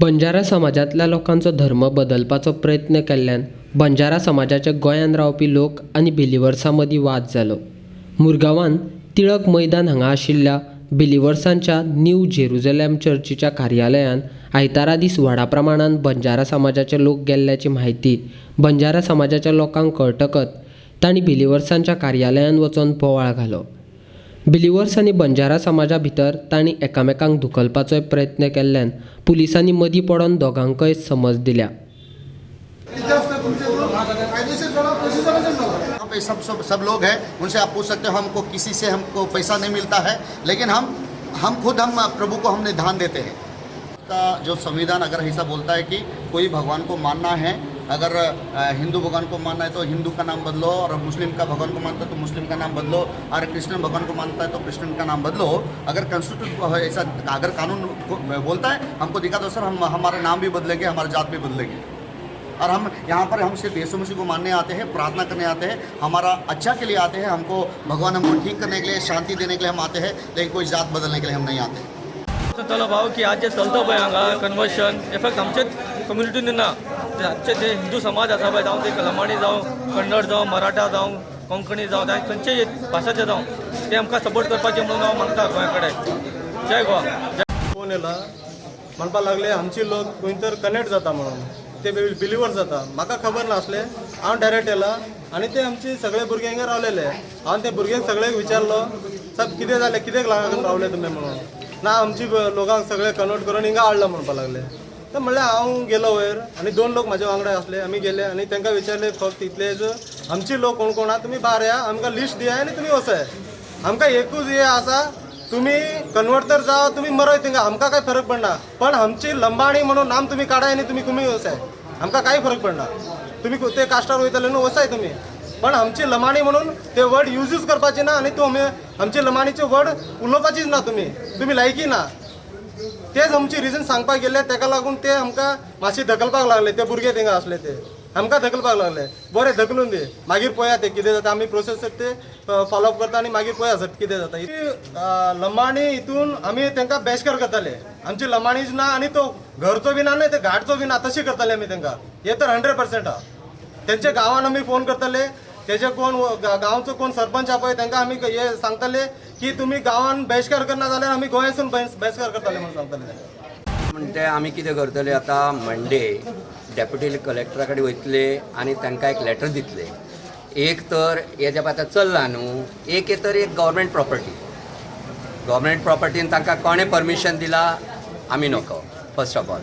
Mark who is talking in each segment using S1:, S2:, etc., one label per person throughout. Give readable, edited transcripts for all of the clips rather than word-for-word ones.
S1: बंजारा समाजातल्या लोकांचो धर्म बदलपाचो प्रयत्न केल्ल्यान बंजारा समाजाचे गोंयांत रावपी लोक आनी बिलिवर्सां मदीं वाद जालो। मुरगांवांत टिळक मैदान हांगा आशिल्ल्या बिलिवर्सांच्या न्यू जेरुझलेम चर्चीच्या कार्यालयांत आयतारा दीस व्हडा प्रमाणांत बंजारा समाजाचे लोक गेल्ल्याची म्हायती बंजारा समाजाच्या लोकांक कळटकच तांणी बिलिवर्सांच्या कार्यालयांत वचून बोवाळ घालो। बिलिवर्स आनी बंजारा समाजा भितर तांणी एकामेकांक धुकलपाचोय प्रयत्न केल्ल्यान पुलिसांनी मदीं पडोवन दोगांकय समज दिल्या।
S2: सब लोग हैं, उनसे आप पूछ सकते हो। हमको किसी से हमको पैसा नहीं मिलता है, लेकिन हम खुद प्रभु को हमने ध्यान देते हैं। का जो संविधान अगर ऐसा बोलता है कि कोई भगवान को मानना है, अगर हिंदू भगवान को मानना है तो हिंदू का नाम बदलो, और मुस्लिम का भगवान को मानता है तो मुस्लिम का नाम बदलो, और क्रिश्चियन भगवान को मानता है तो क्रिश्चियन का नाम बदलो। अगर कॉन्स्टिट्यूशन ऐसा अगर कानून बोलता है, हमको दिखा दो सर, हम हमारे नाम भी बदलेंगे, हमारी जात भी बदलेंगे। और हम यहाँ पर हम सिर्फ यीशु मसीह को मानने आते हैं, प्रार्थना करने आते हैं, हमारा अच्छा के लिए आते हैं। हमको भगवान हमको ठीक करने के लिए, शांति देने के लिए हम आते हैं, लेकिन कोई जात बदलने के लिए हम नहीं आते।
S3: चलो भाव की आज जे चलता पळय हांगा कन्वर्शन हे फक्त आमचेच कम्युनिटीन ना, आमचे जे हिंदू समाज आसा पळय, जावं ते लमाणी जावं, कन्नड जावं, मराठा जावं, कोंकणी जावं, खंयचेय भाशाचे जावं, ते आमकां सपोर्ट करपाचे म्हणून हांव मागता गोंया कडेन। जय गोवा।
S4: फोन येला म्हणपाक लागले आमची लोक खंय तर कनेक्ट जाता म्हणून, ते बिलिवर्स जाता। म्हाका खबर नासले, हांव डायरेक्ट येला आनी ते आमचे सगळे भुरगे हिंगा रावलेले। हांवें ते भुरग्यांक सगळ्यांक विचारलो, सब कितें जालें, कित्याक लागून रावले तुमी म्हणून। ना आमची लोकांक सगळे कन्वर्ट करून हिंगा हाडला म्हणपाक लागले। तर म्हणल्यार हांव गेलो वयर आनी 2 लोक म्हाजे वांगडा आसले। आमी गेले आनी तांकां विचारले फक्त इतलेच, आमची लोक कोण कोण आहा तुमी भायर या, आमकां लिस्ट दियात आनी तुमी वसाय। आमकां एकूच हे आसा, तुम्ही कन्वर्ट तर जावा, तुम्ही मरय थिंगा, आमकां काय फरक पडना, पण आमची लंबाणी म्हणून नाम तुम्ही काढाय आनी तुम्ही कुमी वसाय, आमकां काय फरक पडना। तुम्ही ते कास्टार वयतले न्हू, वसाय तुम्ही, पण आमची लमाणी म्हणून ते वर्ड यूजच करपाचे ना, आनी तुम्ही आमचे लमाणीचे वर्ड उलोवपाचीच ना, तुम्ही लायकी ना। तेच आमची रिजन सांगपाक गेले, ताका लागून ते आमकां मातशी धकलपाक लागले। ते भुरगे थिंगा असले ते आमकां धकलपाक लागले, बरें धकलून दे, मागीर पळया ते कितें जाता। आमी प्रोसेस ते फॉलोअप करता आनी मागीर पळया सर कितें जाता। लमाणी हितून आमी तांकां बेशकार करताले, आमची लमाणीच ना आनी तो घरचो बी ना न्हय, ते घाटचो बी ना, तशी करताले आमी तांकां। हे तर 100% हा। तेंच्या गांवान आमी फोन करताले, तेजे कोण गांवचो कोण सरपंच आहा पळय, तांकां आमी हे सांगताले की तुमी गांवान बेशकार करना जाल्यार आमी गोंयांसून बेशकार करताले म्हणून सांगताले।
S5: म्हणते आमी कितें करतले आतां, मंडे डेप्युटी कलेक्टरा कडेन वयतले आनी तांकां एक लेटर दितले। एक तर हे जे आतां चल्ला न्हू, एक तर एक गव्हर्मेंट प्रॉपर्टीन तांकां कोणें परमिशन दिला आमी नको फर्स्ट ऑफ ऑल।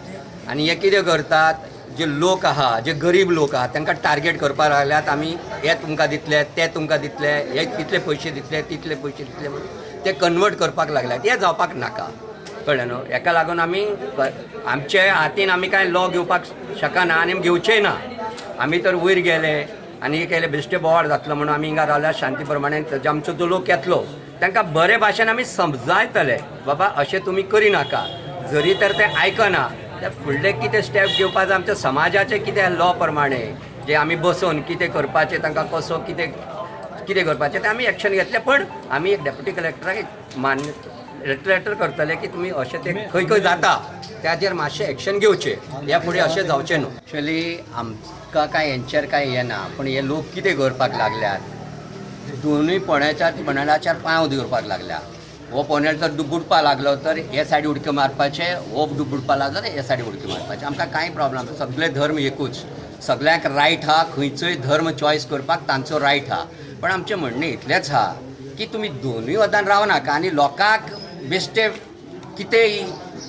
S5: आनी हे कितें करतात, जे लोक आहा, जे गरीब लोक आहा, तांकां टार्गेट करपाक लागल्यात। आमी हे तुमकां दितले, ते तुमकां दितले, हे इतले पयशे दितले, तितले पयशे दितले म्हणून ते कन्वर्ट करपाक लागल्यात। हे जावपाक नाका, कळ्ळें न्हू। हेका लागून आमी आमचे हातीन आमी कांय लॉ घेवपाक शकना आनी घेवचेय ना। आमी तर वयर गेले आनी केले बेश्टे बोवाळ जातलो म्हणून आमी हिंगा रावल्यार शांती प्रमाणे। आमचो जो लोक येतलो तांकां बरे भाशेन आमी समजायतले, बाबा अशें तुमी करिनाका। जरी तर ते आयकना, ते फुडले कितें स्टेप घेवपाचो आमच्या समाजाचे कितें लॉ प्रमाणे, जे आमी बसोन कितें करपाचें, तांकां कसो कितें करपाचें ते आमी एक्शन घेतले। पण आमी एक डेप्युटी कलेक्टराक एक लेटर करतले की तुमी अशें ते खंय जाता त्याचेर मातशें एक्शन घेवचें, ह्या फुडें अशें जावचें न्हू। एक्चुअली आमकां काय हेंचेर काय येना, पण हे लोक कितें करपाक लागल्यात, दोनूय पोनेलाच्यार पांय दवरपाक लागल्या। हो पोनेल जर बुडपाक लागलो तर हे सायडी उडक्यो मारपाचे, हो बुडपाक लागलो तर हे सायडी उडक्यो मारपाचे। आमकां कांय प्रॉब्लम, सगळे धर्म एकूच, सगळ्यांक रायट हा खंयचोय धर्म चॉयस करपाक तांचो रायट हा। पण आमचें म्हणणें इतलेंच हा की तुमी दोनूय वदान रावनाका आनी लोकांक बेश्टे कितेंय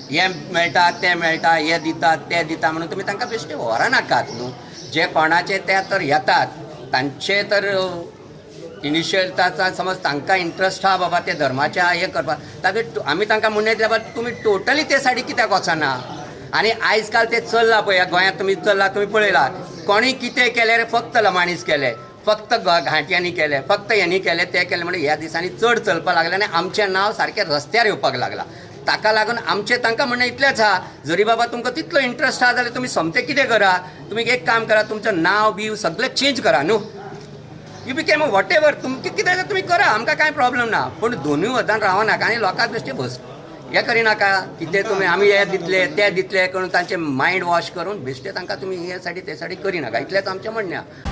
S5: हे मेळटा, ते मेळटा, हे दितात, ते दिता म्हणून तुमी तांकां बेश्टे व्हरनाकात न्हू। जे कोणाचे ते तर येतात, तांचे तर इनिशियल समज तांकां इंट्रस्ट हा बाबा ते धर्माच्या हे करपाक, ताका आमी तांकां म्हणून येतले बाबा तुमी टोटली ते सायडी कित्याक वचना। आनी आयज काल ते चल्ला पळय, गोंयांत तुमी चल्ला, तुमी पळयला कोणी कितें केलें, फक्त लमाणीच केलें, फक्त घांट्यांनी केलें, फक्त हेंनी केलें, ते केलें म्हणून ह्या दिसांनी चड चलपाक लागलें आनी आमचें नांव सारकें रस्त्यार येवपाक लागलां। ताका लागून आमचें तांकां म्हणणें इतलेंच हा, जरी बाबा तुमकां तितलो इंट्रस्ट आहा जाल्यार तुमी सोमतें कितें करा, तुमी एक काम करा, तुमचें नांव बीव सगळें चेंज करा न्हू। यू बिकेम वॉट एवर, तुमकां कितें जाता तुमी करा, आमकां कांय प्रॉब्लेम ना। पूण दोनूय वदान रावनाका आनी लोकांक बेश्टे हे करिनाका की ते तुम्ही आमी हे दितले ते दितले करून तांचे मायंड वॉश करून बेश्टे तांकां तुमी हे साठी ते साठी करिनाका इतलेंच आमचें म्हणणें आहा.